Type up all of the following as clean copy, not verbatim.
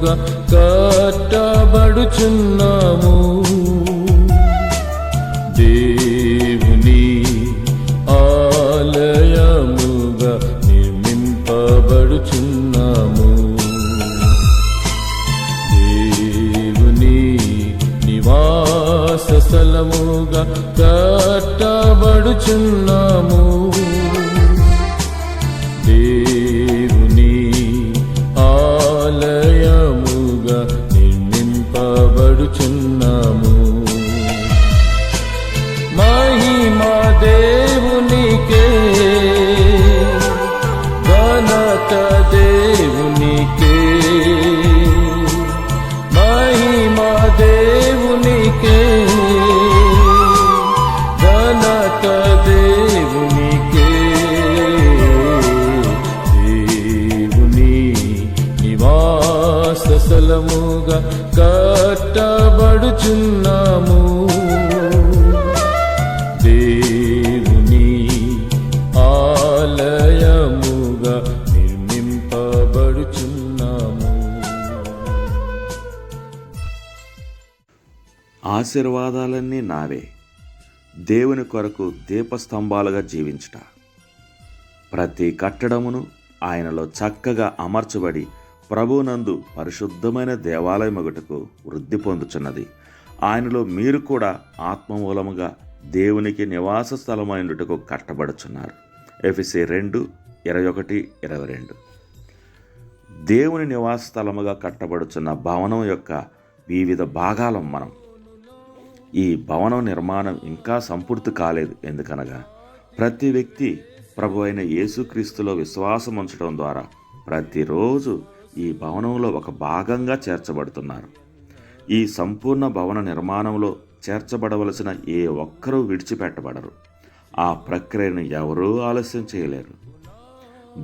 స్థలముగా కట్టబడుచున్నాము. దేవుని ఆలయముగా నిర్మింపబడుచున్నాము. దేవుని నివాస స్థలముగా కట్టబడుచున్నాము. దేవుని ఆలయముగా నిర్మింపబడుచున్నాము. మహిమా దేవునికే, ఘనత దేవునికే, మహిమా దేవునికే, ఘనత దేవునికే. దేవుని నివాస స్థలముగా కట్టబడుచున్నాము. దేవుని ఆలయముగా నిర్మింపబడుచున్నాము. ఆశీర్వాదాలన్నీ నావే. దేవుని కొరకు దీపస్తంభాలుగా జీవించుట. ప్రతి కట్టడమును ఆయనలో చక్కగా అమర్చబడి ప్రభువునందు పరిశుద్ధమైన దేవాలయమగుటకు వృద్ధి పొందుచున్నది. ఆయనలో మీరు కూడా ఆత్మమూలముగా దేవునికి నివాస స్థలమైనటకు కట్టబడుచున్నారు. ఎఫెసీ 2:21-22. దేవుని నివాస స్థలముగా కట్టబడుచున్న భవనం యొక్క వివిధ భాగాలం మనం. ఈ భవనం నిర్మాణం ఇంకా సంపూర్తి కాలేదు. ఎందుకనగా ప్రతి వ్యక్తి ప్రభు అయిన యేసుక్రీస్తులో విశ్వాసం ఉంచడం ద్వారా ప్రతిరోజు ఈ భవనంలో ఒక భాగంగా చేర్చబడుతున్నారు. ఈ సంపూర్ణ భవన నిర్మాణంలో చేర్చబడవలసిన ఏ ఒక్కరూ విడిచిపెట్టబడరు. ఆ ప్రక్రియను ఎవరూ ఆలస్యం చేయలేరు.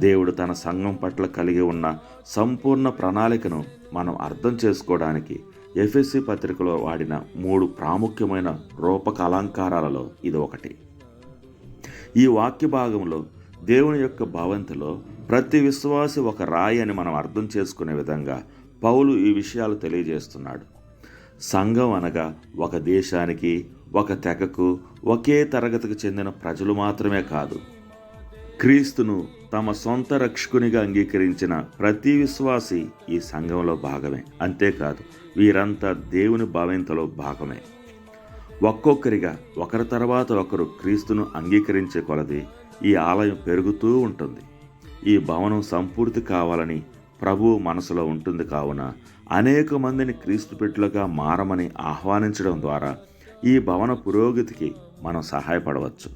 దేవుడు తన సంఘం పట్ల కలిగి ఉన్న సంపూర్ణ ప్రణాళికను మనం అర్థం చేసుకోవడానికి ఎఫెసీ పత్రికలో వాడిన 3 ప్రాముఖ్యమైన రూపక అలంకారాలలో ఇది ఒకటి. ఈ వాక్య భాగంలో దేవుని యొక్క భవంతిలో ప్రతి విశ్వాసి ఒక రాయి అని మనం అర్థం చేసుకునే విధంగా పౌలు ఈ విషయాలు తెలియజేస్తున్నాడు. సంఘం అనగా ఒక దేశానికి, ఒక తెగకు, ఒకే తరగతికి చెందిన ప్రజలు మాత్రమే కాదు, క్రీస్తును తమ సొంత రక్షకునిగా అంగీకరించిన ప్రతి విశ్వాసి ఈ సంఘంలో భాగమే. అంతేకాదు, వీరంతా దేవుని భవంతిలో భాగమే. ఒక్కొక్కరిగా ఒకరి తర్వాత ఒకరు క్రీస్తును అంగీకరించే కొలది ఈ ఆలయం పెరుగుతూ ఉంటుంది. ఈ భవనం సంపూర్తి కావాలని ప్రభువు మనసులో ఉంటుంది. కావున అనేక మందిని క్రీస్తు బిడ్డలుగా మారమని ఆహ్వానించడం ద్వారా ఈ భవన పురోగతికి మనం సహాయపడవచ్చు.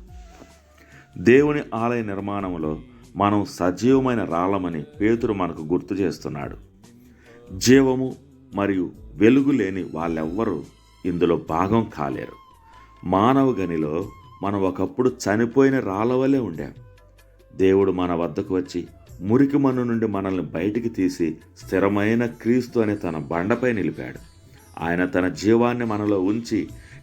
దేవుని ఆలయ నిర్మాణంలో మనం సజీవమైన రాళ్ళమని పేతురు మనకు గుర్తు చేస్తున్నాడు. జీవము మరియు వెలుగు లేని వాళ్ళెవ్వరూ ఇందులో భాగం కాలేరు. మానవ గనిలో మనం ఒకప్పుడు చనిపోయిన రాళ్ళ వలె ఉండాం. దేవుడు మన వద్దకు వచ్చి మురికి మన్ను నుండి మనల్ని బయటికి తీసి స్థిరమైన క్రీస్తు అనే తన బండపై నిలిపాడు. ఆయన తన జీవాన్ని మనలో ఉంచి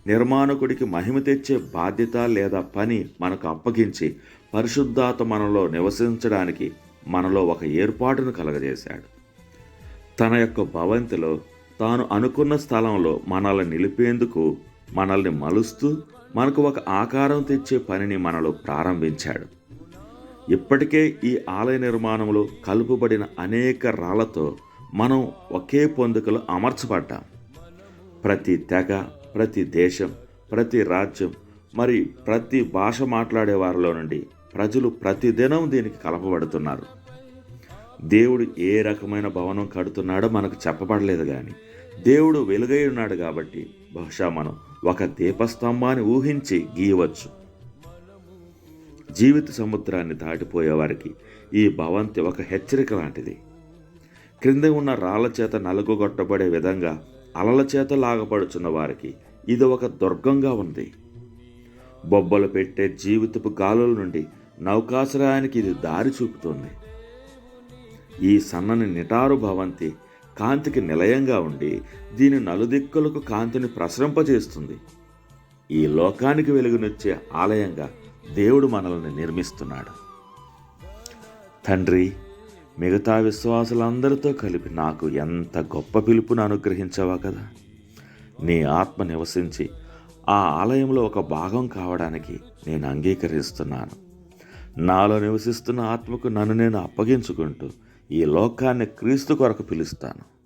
నిర్మాణకుడికి మహిమ తెచ్చే బాధ్యత లేదా పని మనకు అప్పగించి పరిశుద్ధాత్మ మనలో నివసించడానికి మనలో ఒక ఏర్పాటును కలగజేశాడు. తన యొక్క భవంతిలో తాను అనుకున్న స్థలంలో మనల్ని నిలిపేందుకు మనల్ని మలుస్తూ మనకు ఒక ఆకారం తెచ్చే పనిని మనలో ప్రారంభించాడు. ఇప్పటికే ఈ ఆలయ నిర్మాణంలో కలుపబడిన అనేక రాళ్లతో మనం ఒకే పొందికలో అమర్చబడ్డాం. ప్రతి తెగ, ప్రతి దేశం, ప్రతి రాజ్యం మరి ప్రతి భాష మాట్లాడే వారిలో నుండి ప్రజలు ప్రతిదినం దీనికి కలపబడుతున్నారు. దేవుడు ఏ రకమైన భవనం కడుతున్నాడో మనకు చెప్పబడలేదు, కానీ దేవుడు వెలుగై ఉన్నాడు కాబట్టి బహుశా మనం ఒక దీపస్తంభాన్ని ఊహించి గీయవచ్చు. జీవిత సముద్రాన్ని దాటిపోయే వారికి ఈ భవంతి ఒక హెచ్చరిక లాంటిది. క్రింద ఉన్న రాళ్ల చేత నలుగుగొట్టబడే విధంగా అలల చేత లాగపడుచున్న వారికి ఇది ఒక దుర్గంగా ఉంది. బొబ్బలు పెట్టే జీవితపు గాలుల నుండి నౌకాశ్రయానికి ఇది దారి చూపుతుంది. ఈ సన్నని నిటారు భవంతి కాంతికి నిలయంగా ఉండి దీని నలుదిక్కులకు కాంతిని ప్రసరింపజేస్తుంది. ఈ లోకానికి వెలుగునిచ్చే ఆలయంగా దేవుడు మనల్ని నిర్మిస్తున్నాడు. తండ్రి, మిగతా విశ్వాసులందరితో కలిపి నాకు ఎంత గొప్ప పిలుపును అనుగ్రహించావా కదా. నీ ఆత్మ నివసించి ఆ ఆలయంలో ఒక భాగం కావడానికి నేను అంగీకరిస్తున్నాను. నాలో నివసిస్తున్న ఆత్మకు నన్ను నేను అప్పగించుకుంటూ ఈ లోకాన్ని క్రీస్తు కొరకు పిలుస్తాను.